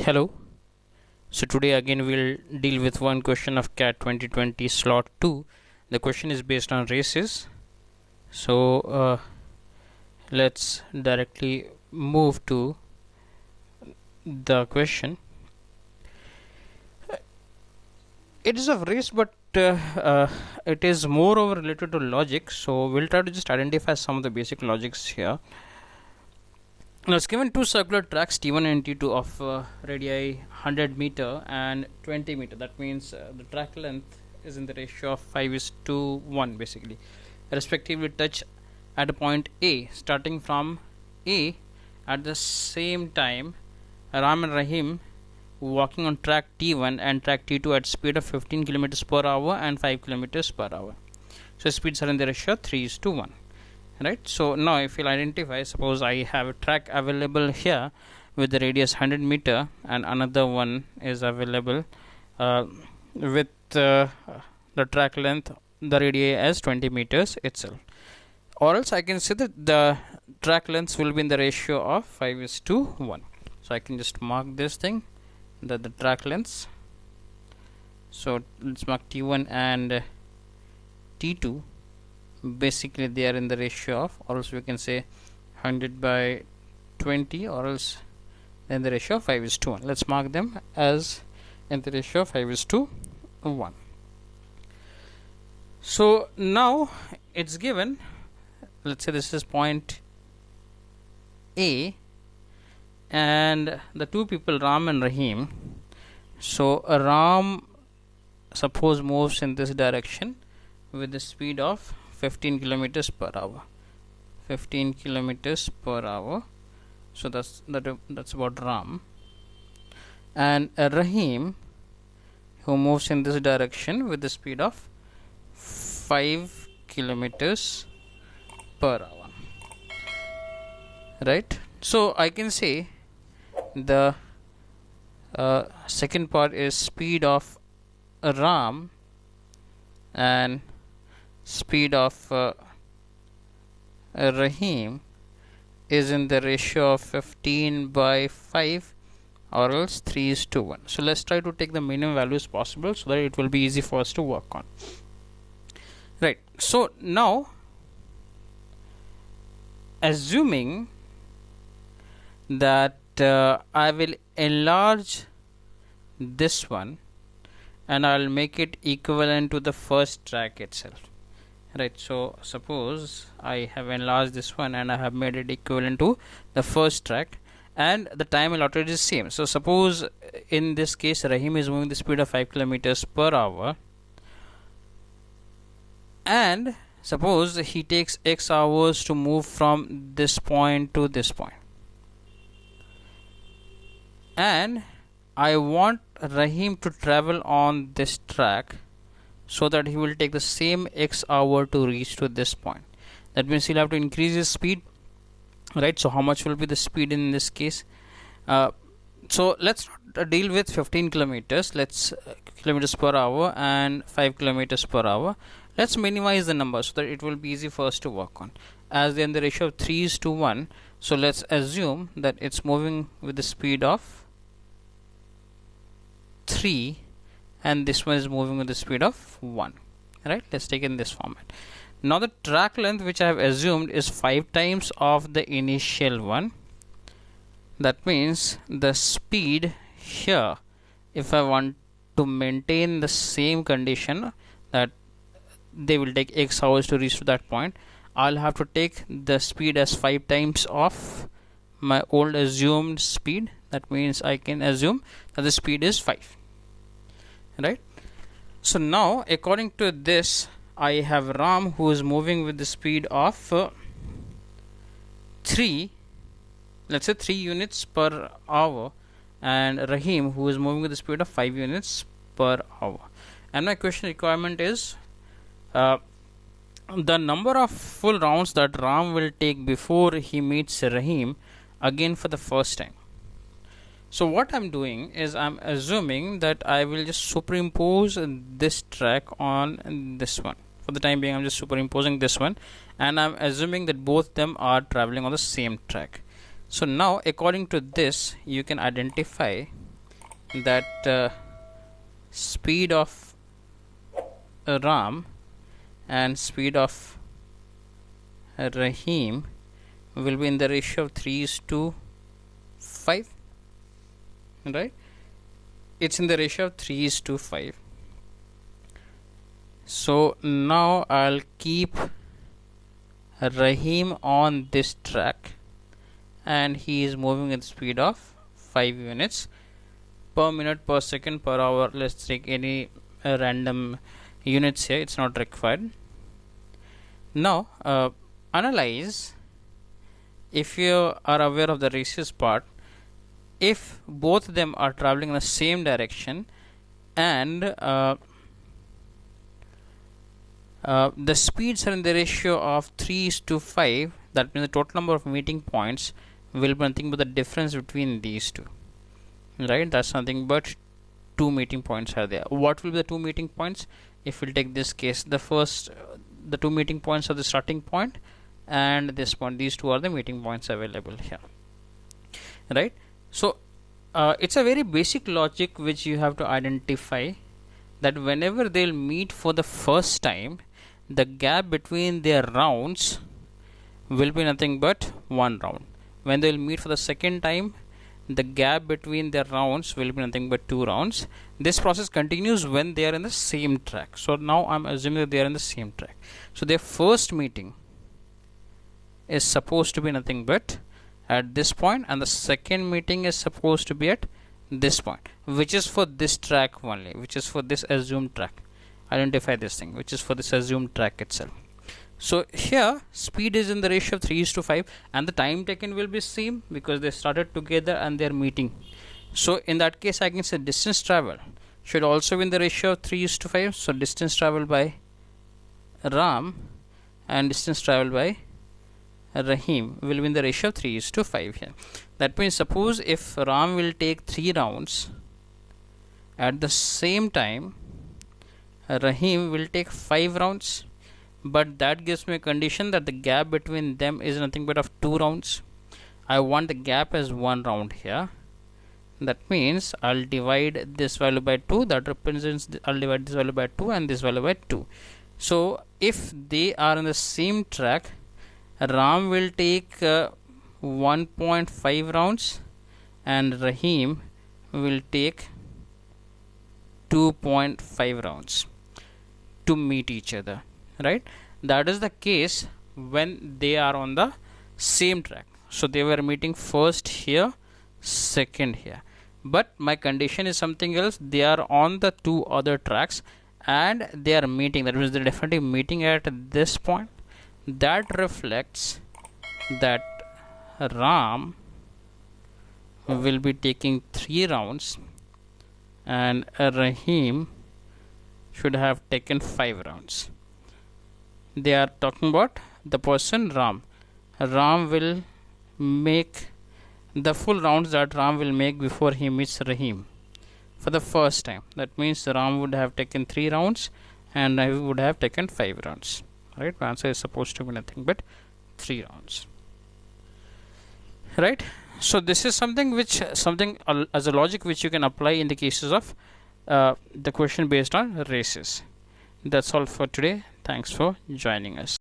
Hello. So today again we'll deal with one question of CAT 2020 slot 2. The question is based on races. So let's directly move to the question. It is a race, but it is moreover related to logic. So we'll try to just identify some of the basic logics here. Now it's given two circular tracks T1 and T2 of radii 100 meter and 20 meter. That means the track length is in the ratio of 5:1 basically. Respectively touch at a point A. Starting from A at the same time, Ram and Rahim walking on track T1 and track T2 at speed of 15 km per hour and 5 km per hour. So speeds are in the ratio 3:1. Right, so now if you'll identify, suppose I have a track available here with the radius 100 meter and another one is available with the track length, the radii as 20 meters itself, or else I can say that the track lengths will be in the ratio of 5:1. So I can just mark this thing, that the track lengths, so let's mark T1 and T2, basically they are in the ratio of, or else we can say 100 by 20, or else in the ratio of 5:1. Let's mark them as in the ratio of 5:1. So now it's given, let's say this is point A and the two people Ram and Rahim. So Ram suppose moves in this direction with the speed of 15 kilometers per hour. 15 kilometers per hour. So that's about Ram. And Rahim, who moves in this direction with the speed of 5 kilometers per hour. Right. So I can say the second part is speed of Ram and speed of Rahim is in the ratio of 15 by 5, or else 3:1. So let's try to take the minimum values possible so that it will be easy for us to work on. Right. So now, assuming that I will enlarge this one and I'll make it equivalent to the first track itself. Right, so suppose I have enlarged this one and I have made it equivalent to the first track, and the time allotted is same. So suppose in this case Rahim is moving the speed of 5 kilometers per hour, and suppose he takes X hours to move from this point to this point, and I want Rahim to travel on this track so that he will take the same X hour to reach to this point. That means he'll have to increase his speed, right? So how much will be the speed in this case? So let's not deal with 15 kilometers. Let's kilometers per hour and 5 kilometers per hour. Let's minimize the number so that it will be easy for us to work on. As they're in the ratio of 3:1, so let's assume that it's moving with the speed of 3 and this one is moving with the speed of 1. Right, let's take in this format. Now the track length which I have assumed is 5 times of the initial one. That means the speed here, if I want to maintain the same condition that they will take X hours to reach to that point, I'll have to take the speed as 5 times of my old assumed speed. That means I can assume that the speed is 5. Right. So now according to this, I have Ram who is moving with the speed of 3, let's say 3 units per hour, and Rahim who is moving with the speed of 5 units per hour. And my question requirement is the number of full rounds that Ram will take before he meets Rahim again for the first time. So what I'm doing is I'm assuming that I will just superimpose this track on this one. For the time being I'm just superimposing this one, and I'm assuming that both them are traveling on the same track. So now according to this you can identify that speed of Ram and speed of Rahim will be in the ratio of 3:5, right? It's in the ratio of 3:5. So now I'll keep Rahim on this track, and he is moving at the speed of 5 units per minute, per second, per hour. Let's take any random units here, it's not required. Now analyze, if you are aware of the races part, if both of them are traveling in the same direction and the speeds are in the ratio of 3:5, that means the total number of meeting points will be nothing but the difference between these two, right? That's nothing but 2 meeting points are there. What will be the 2 meeting points? If we'll take this case, the 2 meeting points are the starting point and this point, these two are the meeting points available here, right? So it's a very basic logic which you have to identify, that whenever they'll meet for the first time, the gap between their rounds will be nothing but 1 round. When they'll meet for the second time, the gap between their rounds will be nothing but 2 rounds. This process continues when they are in the same track. So now I'm assuming that they are in the same track. So their first meeting is supposed to be nothing but at this point, and the second meeting is supposed to be at this point, which is for this track only, which is for this assumed track. Identify this thing, which is for this assumed track itself. So here speed is in the ratio of 3:5 and the time taken will be same because they started together and they are meeting. So in that case I can say distance travel should also be in the ratio of 3:5. So distance travel by Ram and distance travel by Rahim will be in the ratio of 3:5 here. That means suppose if Ram will take 3 rounds at the same time, Rahim will take 5 rounds, but that gives me a condition that the gap between them is nothing but of 2 rounds. I want the gap as 1 round here. That means I'll divide this value by 2, that represents I'll divide this value by 2 and this value by 2. So if they are in the same track, Ram will take 1.5 rounds and Rahim will take 2.5 rounds to meet each other, right? That is the case when they are on the same track. So they were meeting first here, second here, but my condition is something else. They are on the 2 other tracks and they are meeting. That means they're definitely meeting at this point. That reflects that Ram will be taking 3 rounds and Rahim should have taken 5 rounds. They are talking about the person Ram. Ram will make the full rounds that Ram will make before he meets Rahim for the first time. That means Ram would have taken 3 rounds and Rahim would have taken 5 rounds. Right? My answer is supposed to be nothing but 3 rounds. Right? So this is something as a logic which you can apply in the cases of the question based on races. That's all for today. Thanks for joining us.